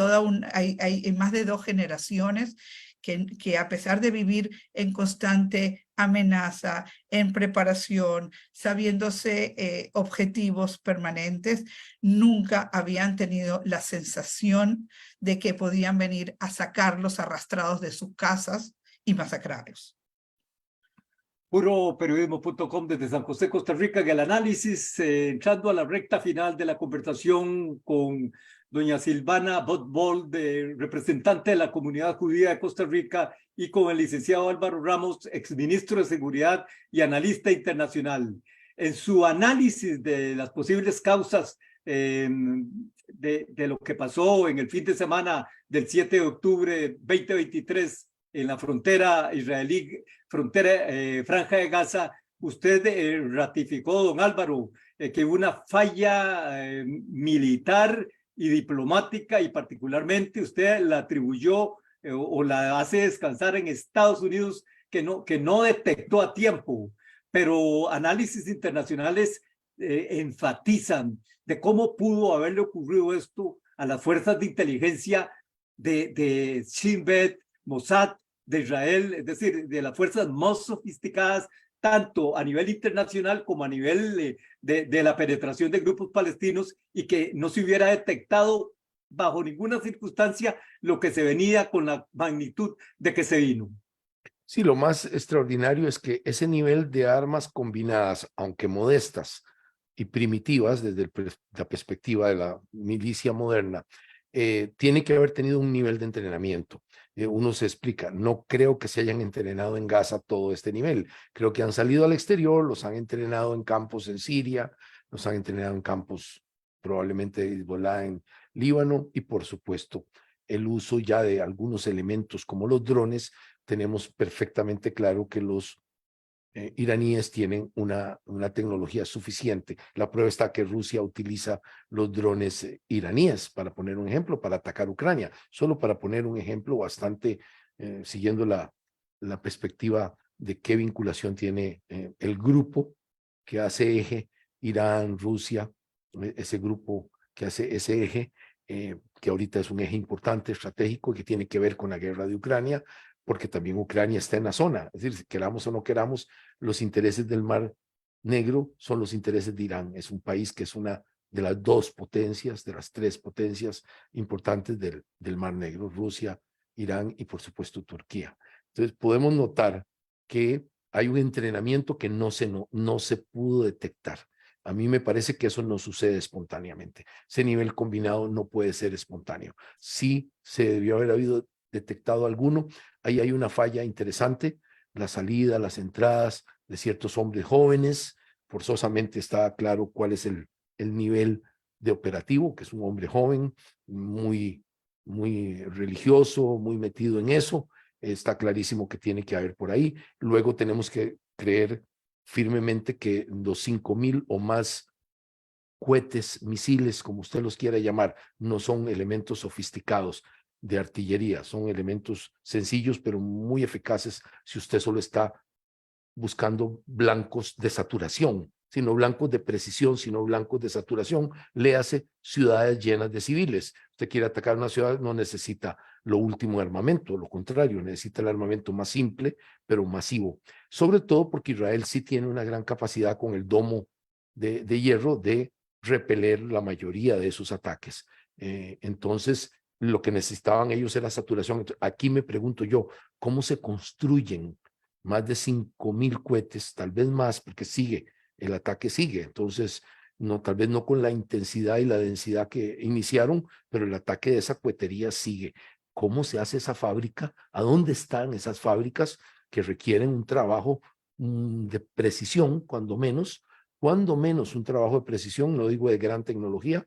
más de 2 generaciones que a pesar de vivir en constante amenaza, en preparación, sabiéndose objetivos permanentes, nunca habían tenido la sensación de que podían venir a sacarlos arrastrados de sus casas y masacrarlos. Puroperiodismo.com desde San José, Costa Rica, en el análisis, entrando a la recta final de la conversación con doña Silvana Botbol, representante de la comunidad judía de Costa Rica, y con el licenciado Álvaro Ramos, exministro de Seguridad y analista internacional. En su análisis de las posibles causas de lo que pasó en el fin de semana del 7 de octubre 2023 en la frontera israelí, Franja de Gaza, usted ratificó, don Álvaro, que una falla militar y diplomática, y particularmente usted la atribuyó o la hace descansar en Estados Unidos, que no detectó a tiempo. Pero análisis internacionales enfatizan de cómo pudo haberle ocurrido esto a las fuerzas de inteligencia de Shin Bet, Mossad, de Israel, es decir, de las fuerzas más sofisticadas, tanto a nivel internacional como a nivel de la penetración de grupos palestinos, y que no se hubiera detectado bajo ninguna circunstancia lo que se venía con la magnitud de que se vino. Sí, lo más extraordinario es que ese nivel de armas combinadas, aunque modestas y primitivas desde la perspectiva de la milicia moderna, tiene que haber tenido un nivel de entrenamiento. Uno se explica, no creo que se hayan entrenado en Gaza todo este nivel. Creo que han salido al exterior, los han entrenado en campos en Siria, los han entrenado en campos probablemente de Hezbollah en Líbano, y por supuesto el uso ya de algunos elementos como los drones. Tenemos perfectamente claro que los iraníes tienen una tecnología suficiente. La prueba está que Rusia utiliza los drones iraníes, para poner un ejemplo, para atacar Ucrania. Solo para poner un ejemplo bastante, siguiendo la perspectiva de qué vinculación tiene el grupo que hace eje Irán, Rusia, ese grupo que hace ese eje, que ahorita es un eje importante, estratégico, que tiene que ver con la guerra de Ucrania, porque también Ucrania está en la zona. Es decir, si queramos o no queramos, los intereses del Mar Negro son los intereses de Irán. Es un país que es una de las dos potencias, de las tres potencias importantes del Mar Negro: Rusia, Irán y por supuesto Turquía. Entonces podemos notar que hay un entrenamiento que no se pudo detectar. A mí me parece que eso no sucede espontáneamente. Ese nivel combinado no puede ser espontáneo. Sí se debió haber habido detectado alguno. Ahí hay una falla interesante: la salida, las entradas de ciertos hombres jóvenes. Forzosamente está claro cuál es el nivel de operativo, que es un hombre joven, muy religioso, muy metido en eso. Está clarísimo que tiene que haber por ahí. Luego tenemos que creer firmemente que los 5,000 o más cohetes, misiles, como usted los quiera llamar, no son elementos sofisticados de artillería, son elementos sencillos pero muy eficaces si usted solo está buscando blancos de saturación, sino blancos de precisión, sino blancos de saturación. Léase ciudades llenas de civiles. Usted quiere atacar una ciudad, no necesita lo último armamento, lo contrario, necesita el armamento más simple, pero masivo. Sobre todo porque Israel sí tiene una gran capacidad con el domo de hierro de repeler la mayoría de esos ataques. Entonces, lo que necesitaban ellos era saturación. Aquí me pregunto yo, ¿cómo se construyen más de 5,000 cohetes? Tal vez más, porque el ataque sigue. Entonces, no, tal vez no con la intensidad y la densidad que iniciaron, pero el ataque de esa cohetería sigue. ¿Cómo se hace esa fábrica? ¿A dónde están esas fábricas que requieren un trabajo de precisión, cuando menos un trabajo de precisión, no digo de gran tecnología?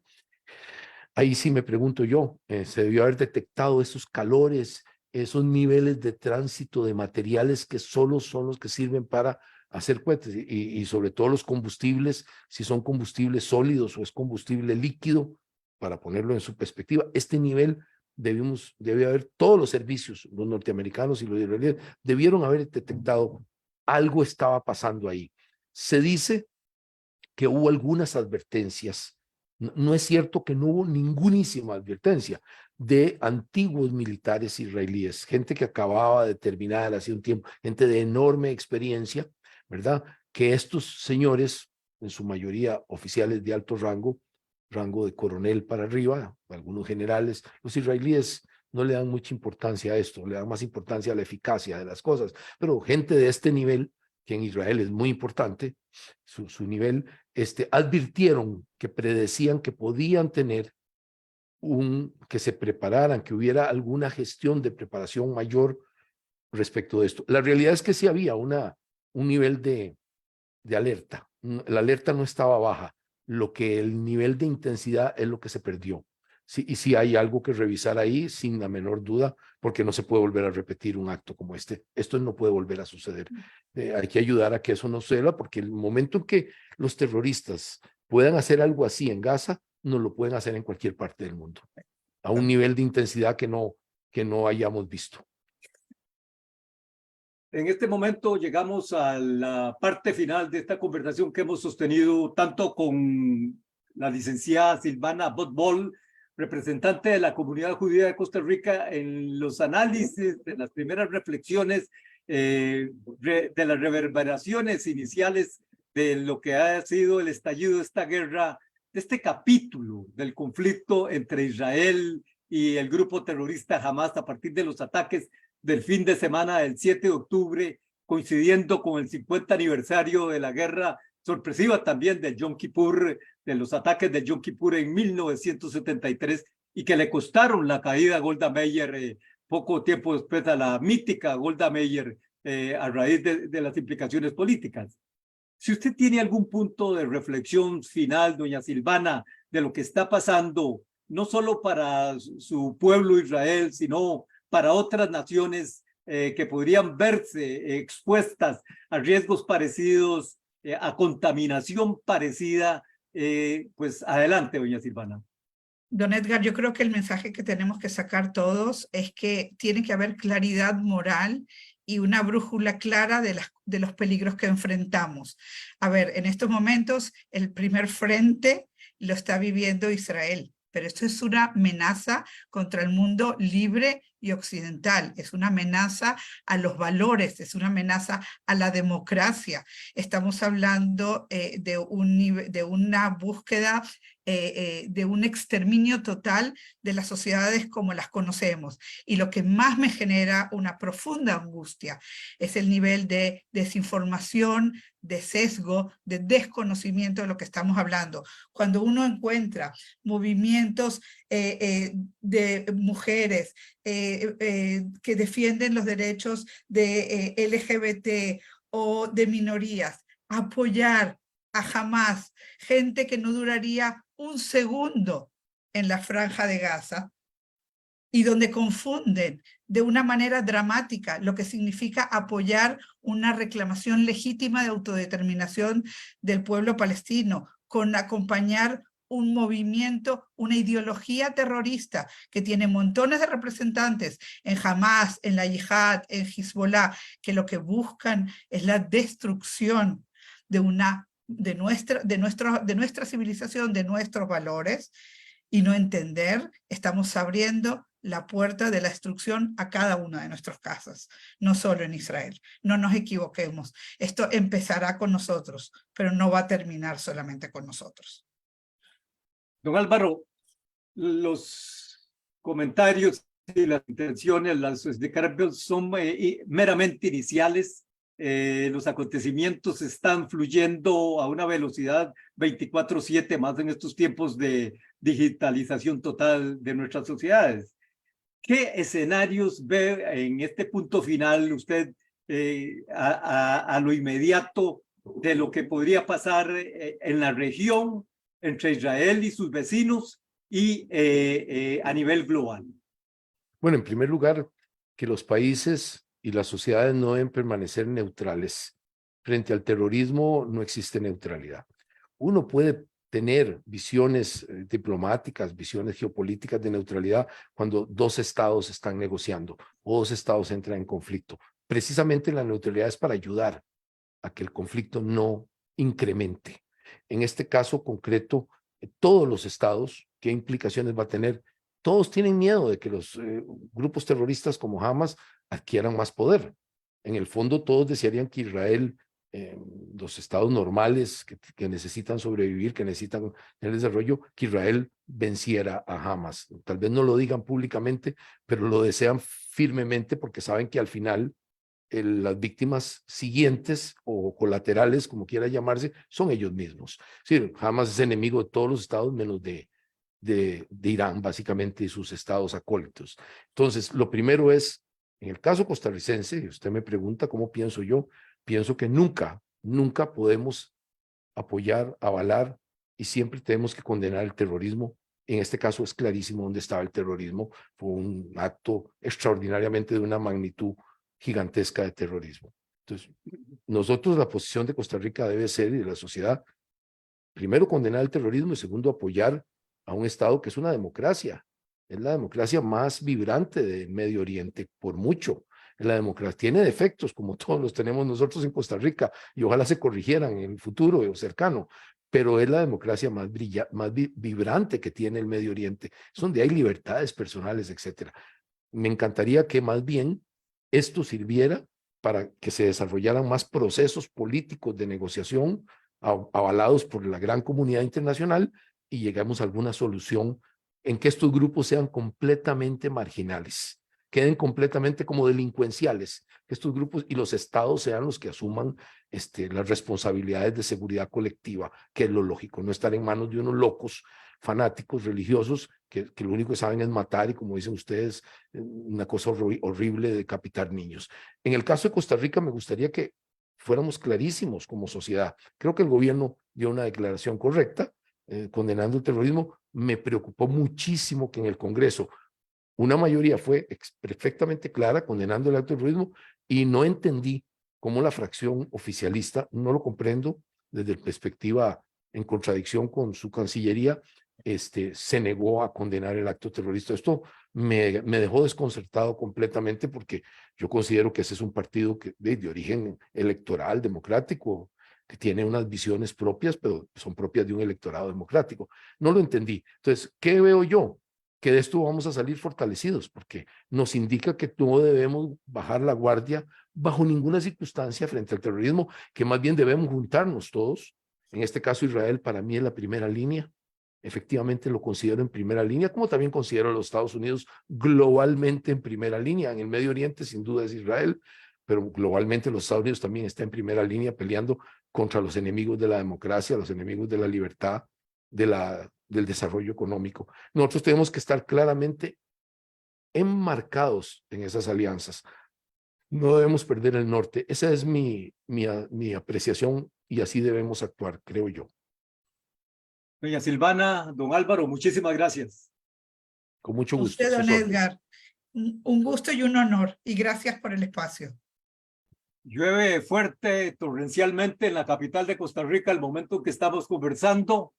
Ahí sí me pregunto yo, se debió haber detectado esos calores, esos niveles de tránsito de materiales que solo son los que sirven para hacer cohetes, y sobre todo los combustibles, si son combustibles sólidos o es combustible líquido, para ponerlo en su perspectiva. Este nivel debe haber, todos los servicios, los norteamericanos y los israelíes, debieron haber detectado algo estaba pasando ahí. Se dice que hubo algunas advertencias. No es cierto que no hubo ningunísima advertencia de antiguos militares israelíes, gente que acababa de terminar hace un tiempo, gente de enorme experiencia, ¿verdad? Que estos señores, en su mayoría oficiales de alto rango de coronel para arriba, algunos generales, los israelíes no le dan mucha importancia a esto, le dan más importancia a la eficacia de las cosas, pero gente de este nivel, que en Israel es muy importante, su nivel, advirtieron, que predecían que podían tener que se prepararan, que hubiera alguna gestión de preparación mayor respecto de esto. La realidad es que sí había un nivel de alerta. La alerta no estaba baja. El nivel de intensidad es lo que se perdió. Sí, y sí hay algo que revisar ahí, sin la menor duda, porque no se puede volver a repetir un acto como este. Esto no puede volver a suceder. Hay que ayudar a que eso no suceda, porque el momento en que los terroristas puedan hacer algo así en Gaza, no lo pueden hacer en cualquier parte del mundo, a un nivel de intensidad que no hayamos visto. En este momento llegamos a la parte final de esta conversación que hemos sostenido tanto con la licenciada Silvana Botbol representante de la comunidad judía de Costa Rica, en los análisis de las primeras reflexiones de las reverberaciones iniciales de lo que ha sido el estallido de esta guerra, de este capítulo del conflicto entre Israel y el grupo terrorista Hamas a partir de los ataques del fin de semana del 7 de octubre, coincidiendo con el 50 aniversario de la guerra sorpresiva también del Yom Kippur, de los ataques del Yom Kippur en 1973, y que le costaron la caída a Golda Meir poco tiempo después, a la mítica Golda Meir, a raíz de las implicaciones políticas. Si usted tiene algún punto de reflexión final, doña Silvana, de lo que está pasando, no solo para su pueblo Israel, sino para otras naciones que podrían verse expuestas a riesgos parecidos, a contaminación parecida, pues adelante, doña Silvana. Don Edgar, yo creo que el mensaje que tenemos que sacar todos es que tiene que haber claridad moral y una brújula clara de los peligros que enfrentamos. A ver, en estos momentos el primer frente lo está viviendo Israel, pero esto es una amenaza contra el mundo libre y occidental, es una amenaza a los valores, es una amenaza a la democracia. Estamos hablando de una búsqueda, de un exterminio total de las sociedades como las conocemos. Y lo que más me genera una profunda angustia es el nivel de desinformación, de sesgo, de desconocimiento de lo que estamos hablando. Cuando uno encuentra movimientos de mujeres que defienden los derechos de LGBT o de minorías, apoyar a Hamas, gente que no duraría un segundo en la franja de Gaza, y donde confunden de una manera dramática lo que significa apoyar una reclamación legítima de autodeterminación del pueblo palestino, con acompañar un movimiento, una ideología terrorista que tiene montones de representantes en Hamas, en la Yihad, en Hezbollah, que lo que buscan es la destrucción de nuestra civilización, de nuestros valores, y no entender, estamos abriendo la puerta de la destrucción a cada una de nuestras casas, no solo en Israel. No nos equivoquemos, esto empezará con nosotros, pero no va a terminar solamente con nosotros. Don Álvaro, los comentarios y las intenciones, las de Carpio son meramente iniciales. Los acontecimientos están fluyendo a una velocidad 24/7, más en estos tiempos de digitalización total de nuestras sociedades. ¿Qué escenarios ve en este punto final usted a lo inmediato de lo que podría pasar en la región entre Israel y sus vecinos y a nivel global? Bueno, en primer lugar, que los países y las sociedades no deben permanecer neutrales. Frente al terrorismo no existe neutralidad. Uno puede tener visiones diplomáticas, visiones geopolíticas de neutralidad cuando dos estados están negociando o dos estados entran en conflicto. Precisamente la neutralidad es para ayudar a que el conflicto no incremente. En este caso concreto, todos los estados, ¿qué implicaciones va a tener? Todos tienen miedo de que los grupos terroristas como Hamas adquieran más poder. En el fondo, todos desearían que Israel, los estados normales que necesitan sobrevivir, que necesitan el desarrollo, que Israel venciera a Hamas. Tal vez no lo digan públicamente, pero lo desean firmemente porque saben que al final las víctimas siguientes o colaterales, como quiera llamarse, son ellos mismos. Sí, Hamas es enemigo de todos los estados menos de Irán, básicamente, y sus estados acólitos. Entonces, lo primero es, en el caso costarricense, y usted me pregunta cómo pienso yo, pienso que nunca podemos apoyar, avalar, y siempre tenemos que condenar el terrorismo. En este caso es clarísimo dónde estaba el terrorismo. Fue un acto extraordinariamente de una magnitud gigantesca de terrorismo. Entonces, nosotros, la posición de Costa Rica debe ser, y de la sociedad, primero condenar el terrorismo y segundo apoyar a un Estado que es una democracia. Es la democracia más vibrante del Medio Oriente, por mucho. La democracia tiene defectos, como todos los tenemos nosotros en Costa Rica, y ojalá se corrigieran en el futuro cercano, pero es la democracia más vibrante que tiene el Medio Oriente, es donde hay libertades personales, etcétera. Me encantaría que más bien esto sirviera para que se desarrollaran más procesos políticos de negociación avalados por la gran comunidad internacional y lleguemos a alguna solución en que estos grupos sean completamente marginales, queden completamente como delincuenciales, que estos grupos y los estados sean los que asuman las responsabilidades de seguridad colectiva, que es lo lógico, no estar en manos de unos locos fanáticos religiosos que lo único que saben es matar y, como dicen ustedes, una cosa horrible de decapitar niños. En el caso de Costa Rica, me gustaría que fuéramos clarísimos como sociedad. Creo que el gobierno dio una declaración correcta, condenando el terrorismo. Me preocupó muchísimo que en el Congreso una mayoría fue perfectamente clara condenando el acto de terrorismo y no entendí cómo la fracción oficialista, no lo comprendo desde la perspectiva en contradicción con su Cancillería, se negó a condenar el acto terrorista. Esto me dejó desconcertado completamente porque yo considero que ese es un partido de origen electoral, democrático, que tiene unas visiones propias, pero son propias de un electorado democrático. No lo entendí. Entonces, ¿qué veo yo? Que de esto vamos a salir fortalecidos, porque nos indica que no debemos bajar la guardia bajo ninguna circunstancia frente al terrorismo, que más bien debemos juntarnos todos. En este caso, Israel para mí es la primera línea. Efectivamente lo considero en primera línea, como también considero a los Estados Unidos globalmente en primera línea. En el Medio Oriente, sin duda, es Israel, pero globalmente los Estados Unidos también está en primera línea peleando contra los enemigos de la democracia, los enemigos de la libertad, del desarrollo económico. Nosotros tenemos que estar claramente enmarcados en esas alianzas. No debemos perder el norte. Esa es mi apreciación y así debemos actuar, creo yo. Doña Silvana, don Álvaro, muchísimas gracias. Con mucho gusto. Usted, don Edgar, un gusto y un honor, y gracias por el espacio. Llueve fuerte, torrencialmente en la capital de Costa Rica al momento en que estamos conversando,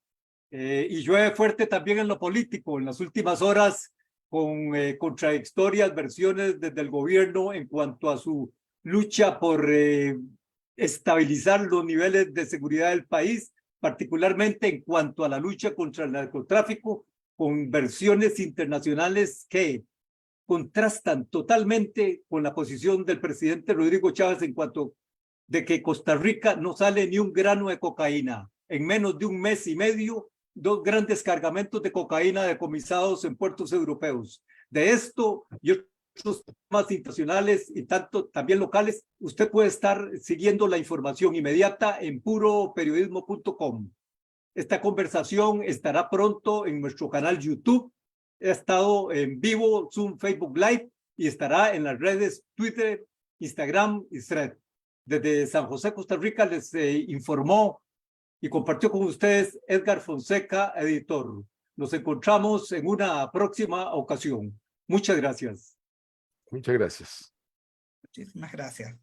y llueve fuerte también en lo político. En las últimas horas, con contradictorias versiones desde el gobierno en cuanto a su lucha por estabilizar los niveles de seguridad del país, particularmente en cuanto a la lucha contra el narcotráfico, con versiones internacionales que contrastan totalmente con la posición del presidente Rodrigo Chávez en cuanto de que Costa Rica no sale ni un grano de cocaína. En menos de un mes y medio, 2 grandes cargamentos de cocaína decomisados en puertos europeos. De esto y otros temas internacionales y tanto también locales, usted puede estar siguiendo la información inmediata en puroperiodismo.com. Esta conversación estará pronto en nuestro canal YouTube. Ha estado en vivo, Zoom, Facebook Live, y estará en las redes Twitter, Instagram y Thread. Desde San José, Costa Rica, les informó y compartió con ustedes Edgar Fonseca, editor. Nos encontramos en una próxima ocasión. Muchas gracias. Muchas gracias. Muchísimas gracias.